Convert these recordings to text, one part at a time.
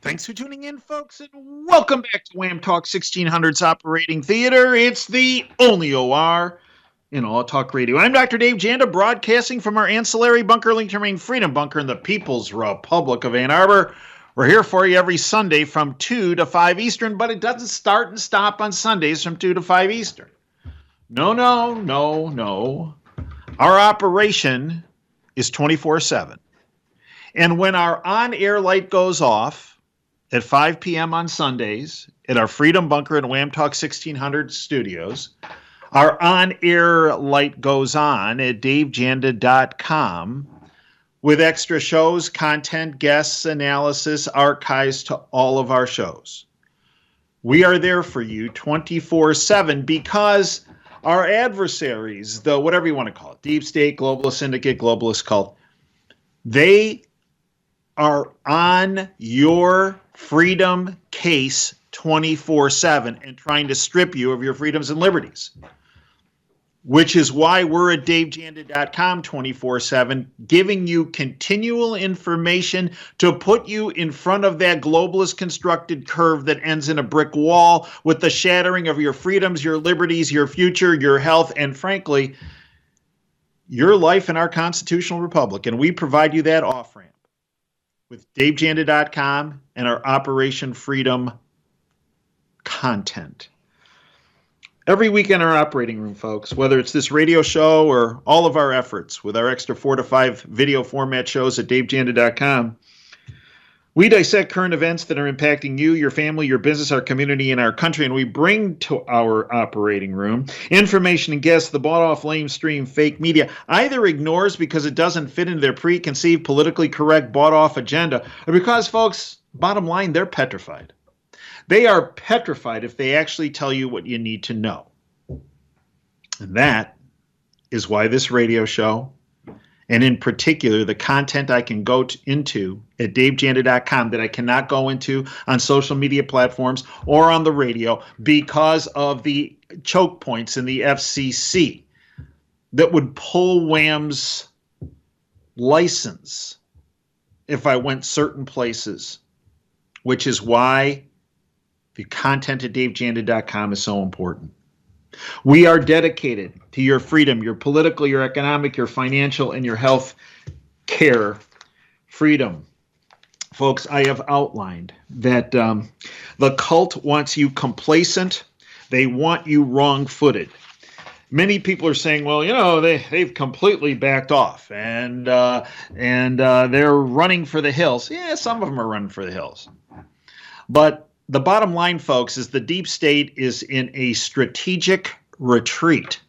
Thanks for tuning in, folks, and welcome back to Wham Talk 1600's Operating Theater. It's the only OR in all talk radio. I'm Dr. Dave Janda, broadcasting from our ancillary bunker linked to remain Freedom Bunker in the People's Republic of Ann Arbor. We're here for you every Sunday from 2 to 5 Eastern, but it doesn't start and stop on Sundays from 2 to 5 Eastern. No. Our operation is 24/7. And when our on-air light goes off at 5 p.m. on Sundays at our Freedom Bunker and Wham Talk 1600 studios, our on-air light goes on at davejanda.com with extra shows, content, guests, analysis, archives to all of our shows. We are there for you 24/7 because our adversaries, the whatever you want to call it, deep state, globalist syndicate, globalist cult, they are on your freedom case 24/7 and trying to strip you of your freedoms and liberties, which is why we're at davejanda.com 24/7, giving you continual information to put you in front of that globalist constructed curve that ends in a brick wall with the shattering of your freedoms, your liberties, your future, your health, and frankly, your life in our constitutional republic. And we provide you that off-ramp with davejanda.com and our Operation Freedom content. Every week in our operating room, folks, whether it's this radio show or all of our efforts with our extra 4 to 5 video format shows at davejanda.com, we dissect current events that are impacting you, your family, your business, our community, and our country, and we bring to our operating room information and guests the bought-off, lamestream, fake media either ignores because it doesn't fit into their preconceived, politically correct, bought-off agenda, or because, folks, bottom line, they're petrified. They are petrified if they actually tell you what you need to know. And that is why this radio show, and in particular, the content I can go into at davejanda.com that I cannot go into on social media platforms or on the radio because of the choke points in the FCC that would pull Wham's license if I went certain places, which is why the content at davejanda.com is so important. We are dedicated to your freedom, your political, your economic, your financial, and your health care freedom. Folks, I have outlined that the cult wants you complacent. They want you wrong-footed. Many people are saying, well, you know, they've completely backed off and they're running for the hills. Yeah, some of them are running for the hills. But the bottom line, folks, is the deep state is in a strategic retreat.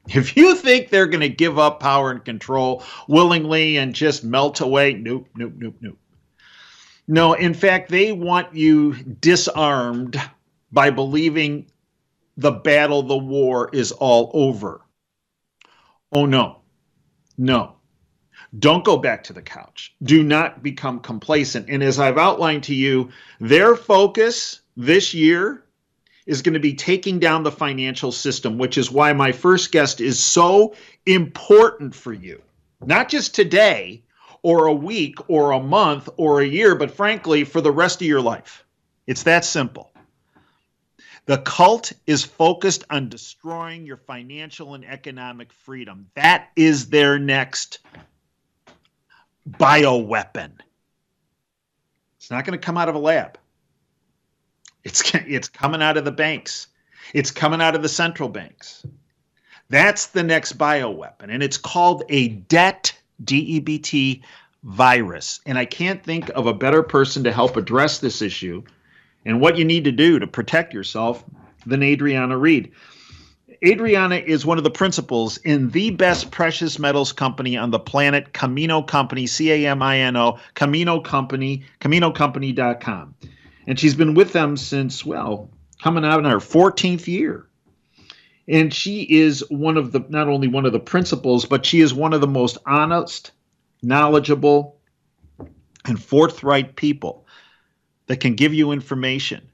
If you think they're going to give up power and control willingly and just melt away, nope. No, in fact, they want you disarmed by believing the battle, the war is all over. Oh, no. Don't go back to the couch. Do not become complacent. And as I've outlined to you, their focus this year is going to be taking down the financial system, which is why my first guest is so important for you. Not just today or a week or a month or a year, but frankly, for the rest of your life. It's that simple. The cult is focused on destroying your financial and economic freedom. That is their next bioweapon. It's not going to come out of a lab. It's coming out of the banks. It's coming out of the central banks. That's the next bioweapon, and it's called a debt, D-E-B-T, virus. And I can't think of a better person to help address this issue and what you need to do to protect yourself than Adriana Reed. Adriana is one of the principals in the best precious metals company on the planet, Camino Company, C-A-M-I-N-O, Camino Company, CaminoCompany.com. And she's been with them since, well, coming out in her 14th year. And she is one of the, not only one of the principals, but she is one of the most honest, knowledgeable, and forthright people that can give you information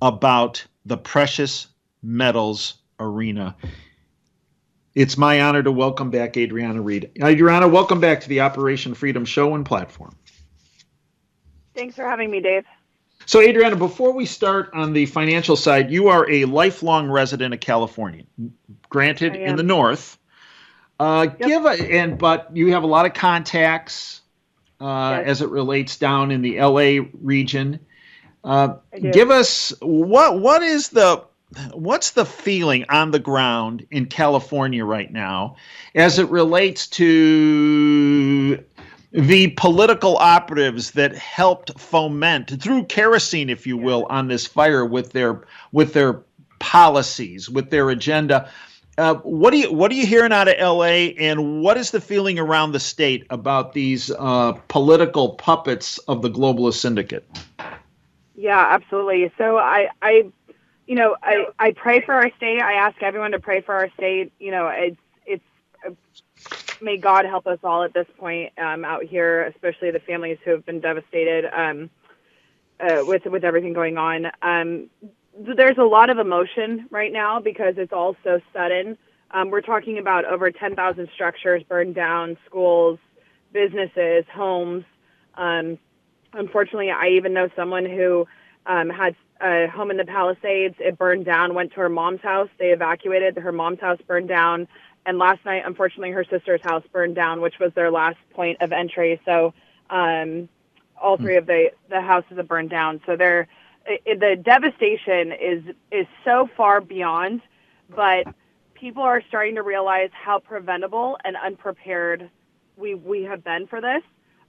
about the precious metals arena. It's my honor to welcome back Adriana Reed. Adriana, welcome back to the Operation Freedom show and platform. Thanks for having me, Dave. So, Adriana, before we start on the financial side, you are a lifelong resident of California, I granted in the am. north. Yep. But you have a lot of contacts Yes, as it relates down in the LA region. Uh, I do. Give us what's the feeling on the ground in California right now as it relates to the political operatives that helped foment through kerosene, if you Yeah. will, on this fire with their policies, with their agenda. What are you hearing out of LA, and what is the feeling around the state about these political puppets of the globalist syndicate? Yeah, absolutely. So I pray for our state. I ask everyone to pray for our state. It's uh, may God help us all at this point out here, especially the families who have been devastated with everything going on. There's a lot of emotion right now because it's all so sudden. We're talking about over 10,000 structures burned down, schools, businesses, homes. Um, Unfortunately, I even know someone who had a home in the Palisades. It burned down, went to her mom's house. They evacuated. Her mom's house burned down. And last night, unfortunately, her sister's house burned down, which was their last point of entry. So all three of the houses have burned down. So the devastation is so far beyond, but people are starting to realize how preventable and unprepared we have been for this.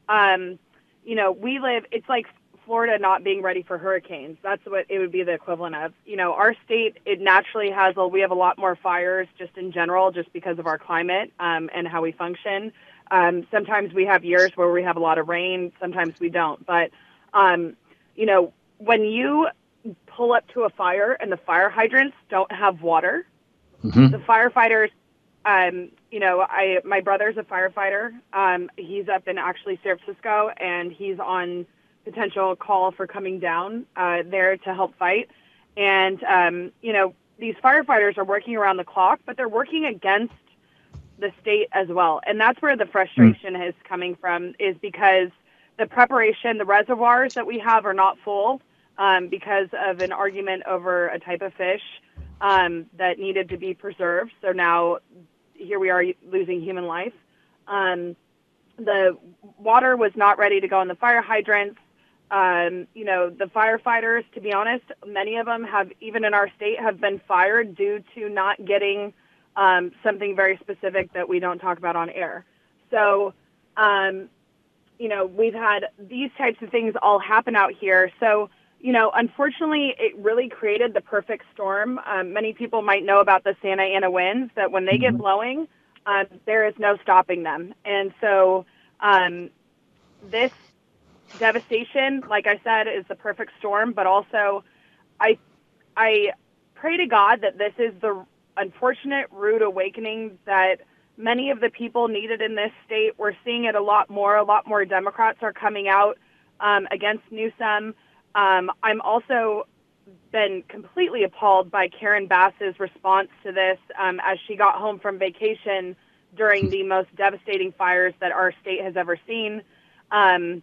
Um, it's like Florida not being ready for hurricanes. That's what it would be the equivalent of. Our state, it naturally we have a lot more fires just in general, just because of our climate and how we function. Sometimes we have years where we have a lot of rain, sometimes we don't. But, when you pull up to a fire and the fire hydrants don't have water, the Mm-hmm. firefighters, my brother's a firefighter. He's up in actually San Francisco, and he's on potential call for coming down there to help fight. And these firefighters are working around the clock, but they're working against the state as well. And that's where the frustration is coming from, is because the reservoirs that we have are not full because of an argument over a type of fish that needed to be preserved. So now here we are losing human life. The water was not ready to go in the fire hydrants. The firefighters, to be honest, many of them even in our state, have been fired due to not getting something very specific that we don't talk about on air. So, we've had these types of things all happen out here. So, unfortunately, it really created the perfect storm. Many people might know about the Santa Ana winds, that when they get blowing, there is no stopping them. And so this devastation, like I said, is the perfect storm. But also, I I pray to God that this is the unfortunate rude awakening that many of the people needed in this state. We're seeing it a lot more. A lot more Democrats are coming out against Newsom. I'm also been completely appalled by Karen Bass's response to this as she got home from vacation during the most devastating fires that our state has ever seen, and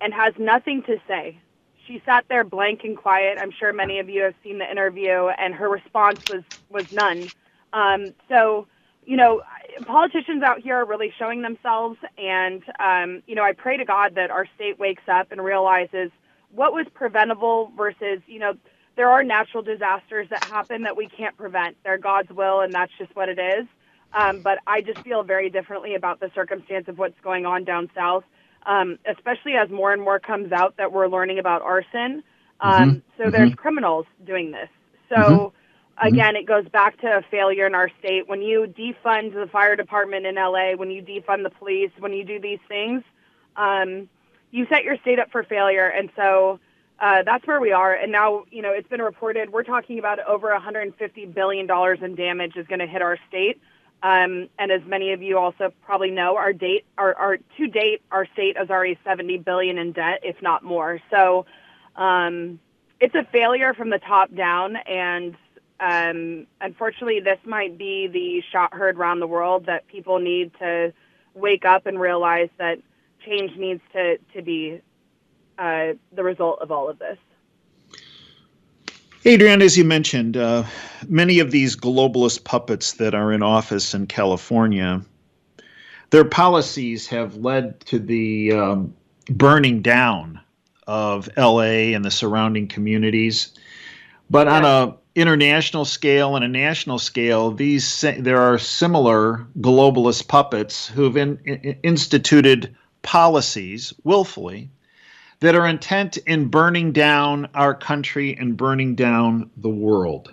has nothing to say. She sat there blank and quiet. I'm sure many of you have seen the interview, and her response was none. So, politicians out here are really showing themselves, and I pray to God that our state wakes up and realizes what was preventable versus, there are natural disasters that happen that we can't prevent. They're God's will, and that's just what it is. But I just feel very differently about the circumstance of what's going on down south, especially as more and more comes out that we're learning about arson. Mm-hmm. So Mm-hmm. there's criminals doing this. Mm-hmm. So again, it goes back to a failure in our state. When you defund the fire department in LA, when you defund the police, when you do these things, you set your state up for failure. And so that's where we are. And now, it's been reported, we're talking about over $150 billion in damage is going to hit our state. And as many of you also probably know, to date, our state is already $70 billion in debt, if not more. So it's a failure from the top down. And unfortunately, this might be the shot heard around the world that people need to wake up and realize that change needs to be the result of all of this. Adriana, as you mentioned, many of these globalist puppets that are in office in California, their policies have led to the burning down of LA and the surrounding communities. But on a international scale and a national scale, there are similar globalist puppets who've instituted policies willfully that are intent in burning down our country and burning down the world.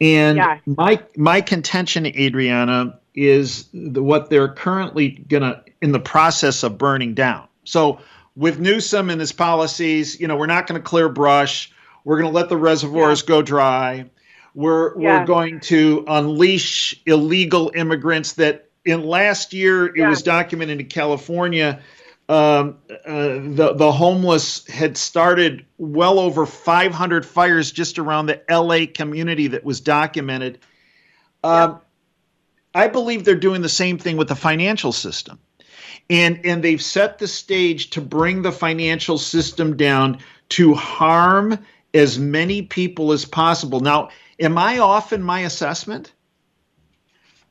And my contention, Adriana, is what they're currently in the process of burning down. So with Newsom and his policies, we're not going to clear brush. We're going to let the reservoirs go dry. We're going to unleash illegal immigrants that in last year, it was documented in California, the homeless had started well over 500 fires just around the LA community that was documented. I believe they're doing the same thing with the financial system. And they've set the stage to bring the financial system down to harm as many people as possible. Now, am I off in my assessment?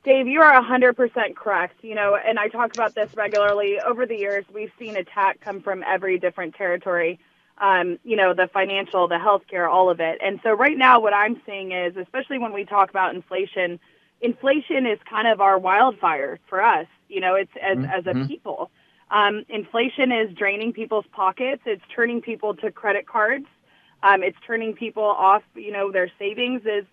Dave, you are 100% correct. And I talk about this regularly. Over the years, we've seen attack come from every different territory, the financial, the healthcare, all of it. And so right now what I'm seeing is, especially when we talk about inflation is kind of our wildfire for us. It's as a people. Inflation is draining people's pockets. It's turning people to credit cards. It's turning people off, their savings is,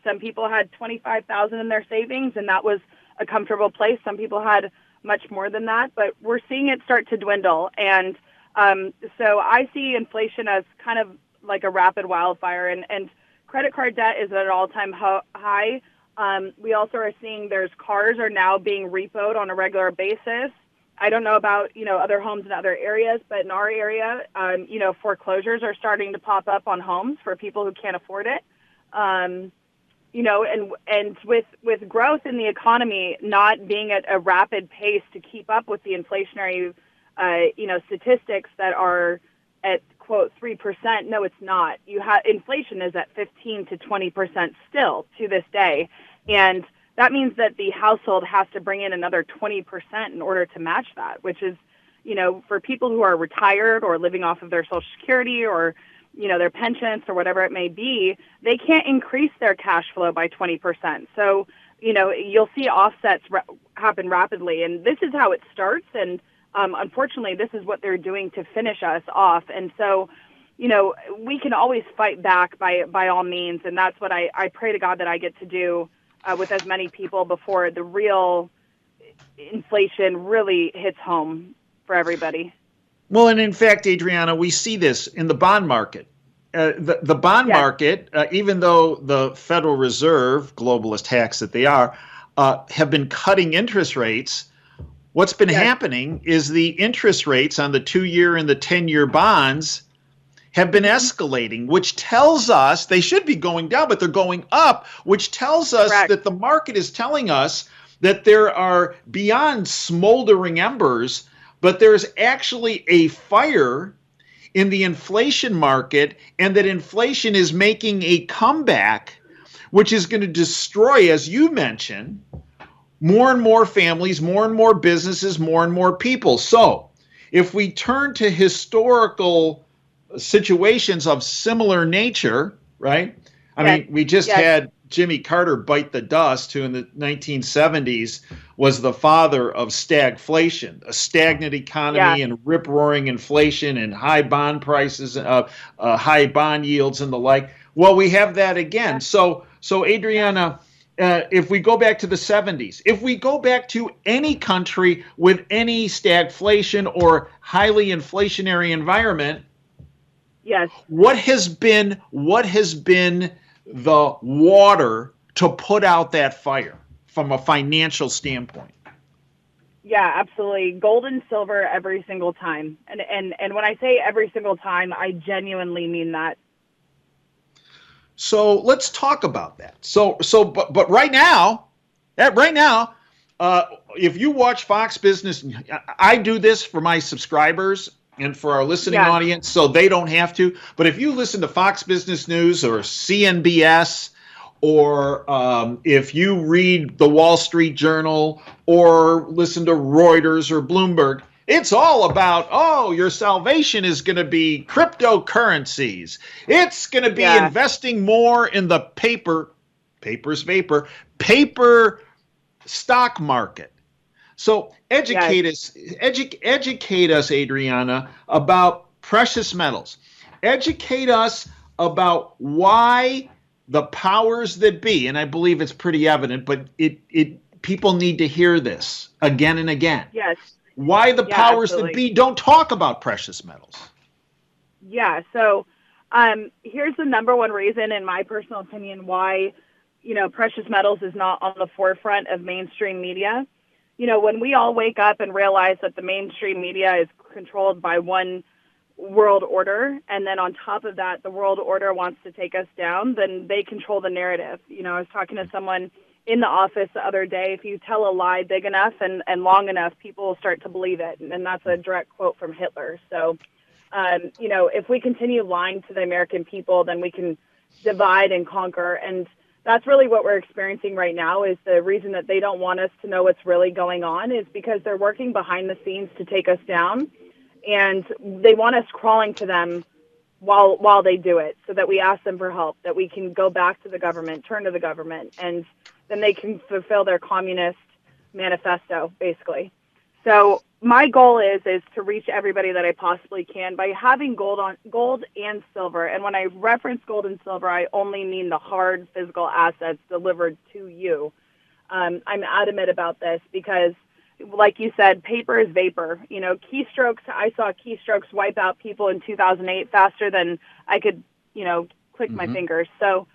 some people had 25,000 in their savings and that was a comfortable place. Some people had much more than that, but we're seeing it start to dwindle. And so I see inflation as kind of like a rapid wildfire, and credit card debt is at an all-time high. We also are seeing cars are now being repoed on a regular basis. I don't know about, other homes in other areas, but in our area, foreclosures are starting to pop up on homes for people who can't afford it. And with growth in the economy not being at a rapid pace to keep up with the inflationary, statistics that are at, quote, 3%. No, it's not. Inflation is at 15 to 20% still to this day. And that means that the household has to bring in another 20% in order to match that, which is, for people who are retired or living off of their Social Security or, their pensions or whatever it may be, they can't increase their cash flow by 20%. So, you'll see offsets happen rapidly. And this is how it starts. And unfortunately, this is what they're doing to finish us off. And so, we can always fight back by all means. And that's what I pray to God that I get to do with as many people before the real inflation really hits home for everybody. Well, and in fact, Adriana, we see this in the bond market. The bond market, even though the Federal Reserve, globalist hacks that they are, have been cutting interest rates, what's been happening is the interest rates on the 2-year and the 10-year bonds have been escalating, which tells us they should be going down, but they're going up, which tells us that the market is telling us that there are beyond smoldering embers, but there's actually a fire in the inflation market, and that inflation is making a comeback, which is going to destroy, as you mentioned, more and more families, more and more businesses, more and more people. So if we turn to historical situations of similar nature, right? I mean, we just had Jimmy Carter bite the dust, who in the 1970s was the father of stagflation, a stagnant economy and rip-roaring inflation and high bond prices, high bond yields and the like. Well, we have that again. So Adriana, if we go back to the 70s, if we go back to any country with any stagflation or highly inflationary environment, what has been the water to put out that fire from a financial standpoint? Yeah, absolutely. Gold and silver every single time. And when I say every single time, I genuinely mean that. So let's talk about that. But right now, if you watch Fox Business, I do this for my subscribers. and for our listening Yes. audience so they don't have to. But if you listen to Fox Business News or CNBS, or if you read the Wall Street Journal or listen to Reuters or Bloomberg, it's all about, oh, your salvation is going to be cryptocurrencies. It's going to be Yeah. investing more in the paper stock market. So Yes. educate us, Adriana, about precious metals. Educate us about why the powers that be, and I believe it's pretty evident, but it people need to hear this again and again. Yes. Why the Yeah, powers that absolutely. be don't talk about precious metals. Yeah. So here's the number one reason, in my personal opinion, why, precious metals is not on the forefront of mainstream media. When we all wake up and realize that the mainstream media is controlled by one world order, and then on top of that, the world order wants to take us down, then they control the narrative. I was talking to someone in the office the other day. If you tell a lie big enough and long enough, people will start to believe it. And that's a direct quote from Hitler. So, if we continue lying to the American people, then we can divide and conquer. And that's really what we're experiencing right now. Is the reason that they don't want us to know what's really going on is because they're working behind the scenes to take us down, and they want us crawling to them while they do it, so that we ask them for help, that we can go back to the government, turn to the government, and then they can fulfill their communist manifesto, basically. So my goal is to reach everybody that I possibly can by having gold and silver. And when I reference gold and silver, I only mean the hard physical assets delivered to you. I'm adamant about this because, like you said, paper is vapor. Keystrokes. I saw keystrokes wipe out people in 2008 faster than I could, click my fingers. So,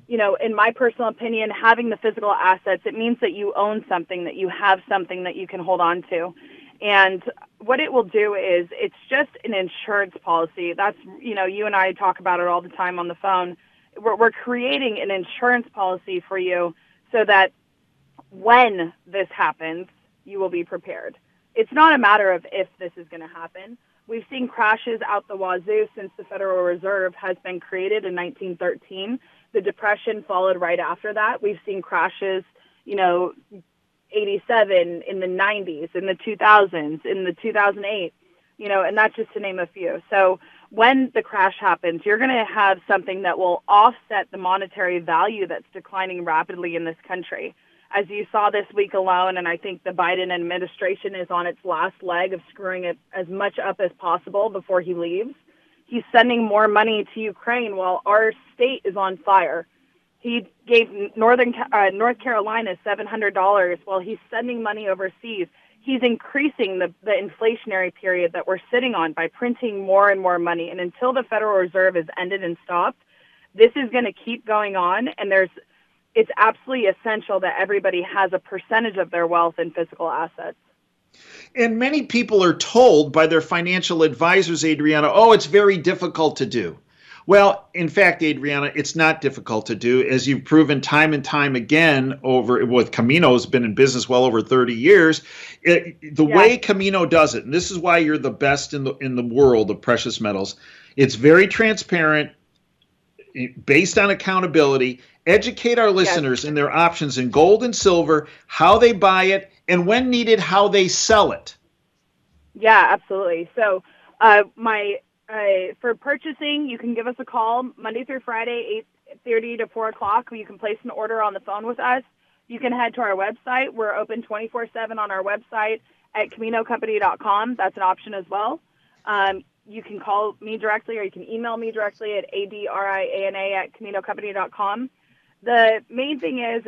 in my personal opinion, having the physical assets, it means that you own something, that you have something that you can hold on to. And what it will do is it's just an insurance policy. That's, you and I talk about it all the time on the phone. We're creating an insurance policy for you so that when this happens, you will be prepared. It's not a matter of if this is going to happen. We've seen crashes out the wazoo since the Federal Reserve has been created in 1913. The Depression followed right after that. We've seen crashes, 87, in the 90s, in the 2000s, in the 2008, and that's just to name a few. So when the crash happens, you're going to have something that will offset the monetary value that's declining rapidly in this country. As you saw this week alone, and I think the Biden administration is on its last leg of screwing it as much up as possible before he leaves. He's sending more money to Ukraine while our state is on fire. He gave North Carolina $700 while he's sending money overseas. He's increasing the inflationary period that we're sitting on by printing more and more money. And until the Federal Reserve is ended and stopped, this is going to keep going on. And it's absolutely essential that everybody has a percentage of their wealth in physical assets. And many people are told by their financial advisors, Adriana, oh, it's very difficult to do. Well, in fact, Adriana, it's not difficult to do, as you've proven time and time again with Camino has been in business well over 30 years. Way Camino does it, and this is why you're the best in the world of precious metals. It's very transparent, based on accountability. Educate our listeners in their options in gold and silver, how they buy it, and when needed, how they sell it. Yeah, absolutely. So for purchasing, you can give us a call Monday through Friday, 8:30 to 4 o'clock. You can place an order on the phone with us. You can head to our website. We're open 24/7 on our website at CaminoCompany.com. That's an option as well. You can call me directly, or you can email me directly at adriana@CaminoCompany.com. The main thing is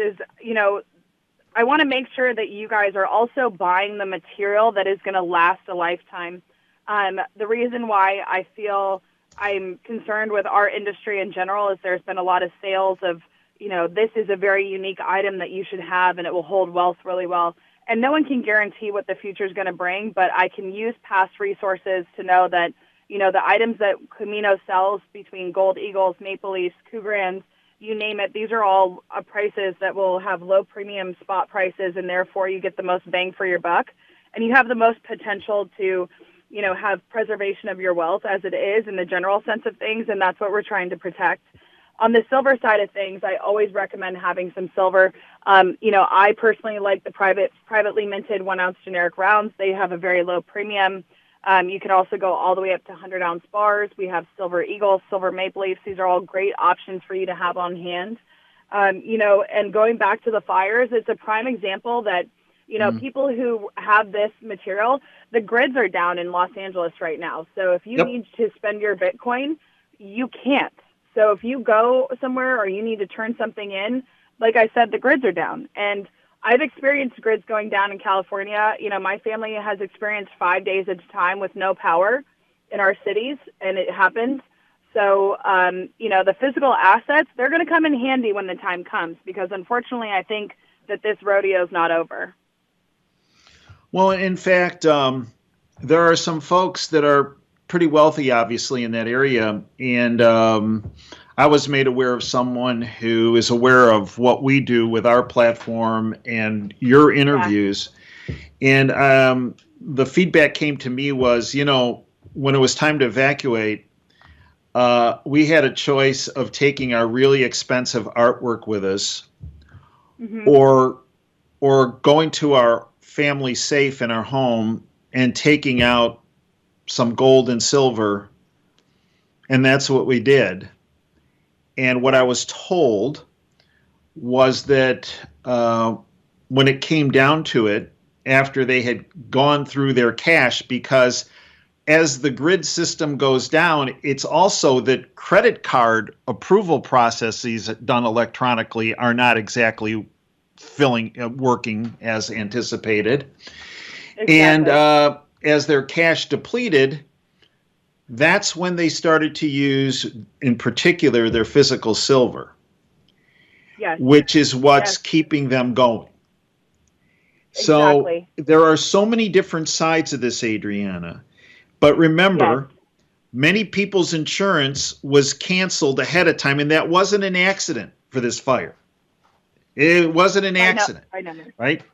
I want to make sure that you guys are also buying the material that is going to last a lifetime. The reason why I feel I'm concerned with our industry in general is there's been a lot of sales of, this is a very unique item that you should have and it will hold wealth really well. And no one can guarantee what the future is going to bring, but I can use past resources to know that, the items that Camino sells between Gold Eagles, Maple Leafs, Cougarans, you name it, these are all prices that will have low premium spot prices, and therefore you get the most bang for your buck. And you have the most potential to, have preservation of your wealth as it is in the general sense of things, and that's what we're trying to protect. On the silver side of things, I always recommend having some silver. I personally like the privately minted 1-ounce generic rounds. They have a very low premium. You can also go all the way up to 100-ounce bars. We have silver eagles, silver maple leafs. These are all great options for you to have on hand. And going back to the fires, it's a prime example that, people who have this material, the grids are down in Los Angeles right now. So if you need to spend your Bitcoin, you can't. So if you go somewhere or you need to turn something in, like I said, the grids are down. And I've experienced grids going down in California. My family has experienced 5 days at a time with no power in our cities, and it happens. So, the physical assets, they're going to come in handy when the time comes, because unfortunately, I think that this rodeo is not over. Well, in fact, there are some folks that are pretty wealthy, obviously, in that area. And I was made aware of someone who is aware of what we do with our platform and your interviews. Yeah. And the feedback came to me was, when it was time to evacuate, we had a choice of taking our really expensive artwork with us, or going to our family safe in our home and taking out some gold and silver. And that's what we did. And what I was told was that when it came down to it, after they had gone through their cash, because as the grid system goes down, it's also that credit card approval processes done electronically are not exactly working as anticipated. Exactly. And as their cash depleted, that's when they started to use, in particular, their physical silver, which is what's keeping them going. So there are so many different sides of this, Adriana. But remember, many people's insurance was canceled ahead of time, and that wasn't an accident for this fire. It wasn't an accident. I know.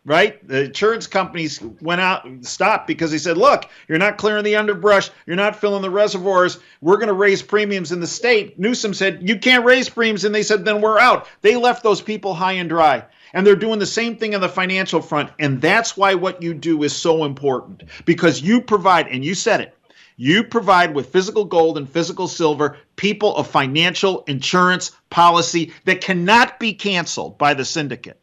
Right? The insurance companies went out and stopped because they said, look, you're not clearing the underbrush. You're not filling the reservoirs. We're going to raise premiums in the state. Newsom said, you can't raise premiums. And they said, then we're out. They left those people high and dry. And they're doing the same thing on the financial front. And that's why what you do is so important, because you provide, and you said it, you provide with physical gold and physical silver people a financial insurance policy that cannot be canceled by the syndicate.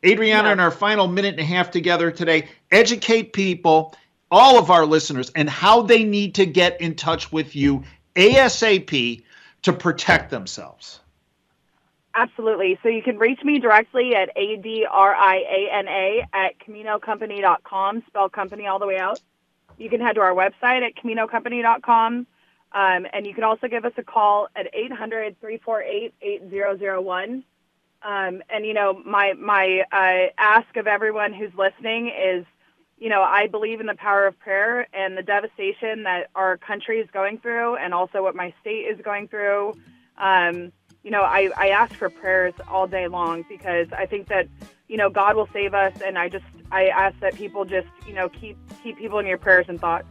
Adriana, in our final minute and a half together today, educate people, all of our listeners, and how they need to get in touch with you ASAP to protect themselves. Absolutely. So you can reach me directly at adriana@CaminoCompany.com, spell company all the way out. You can head to our website at CaminoCompany.com, and you can also give us a call at 800-348-8001. And, my ask of everyone who's listening is, I believe in the power of prayer and the devastation that our country is going through, and also what my state is going through. I ask for prayers all day long, because I think that, God will save us. And I ask that people just, keep people in your prayers and thoughts.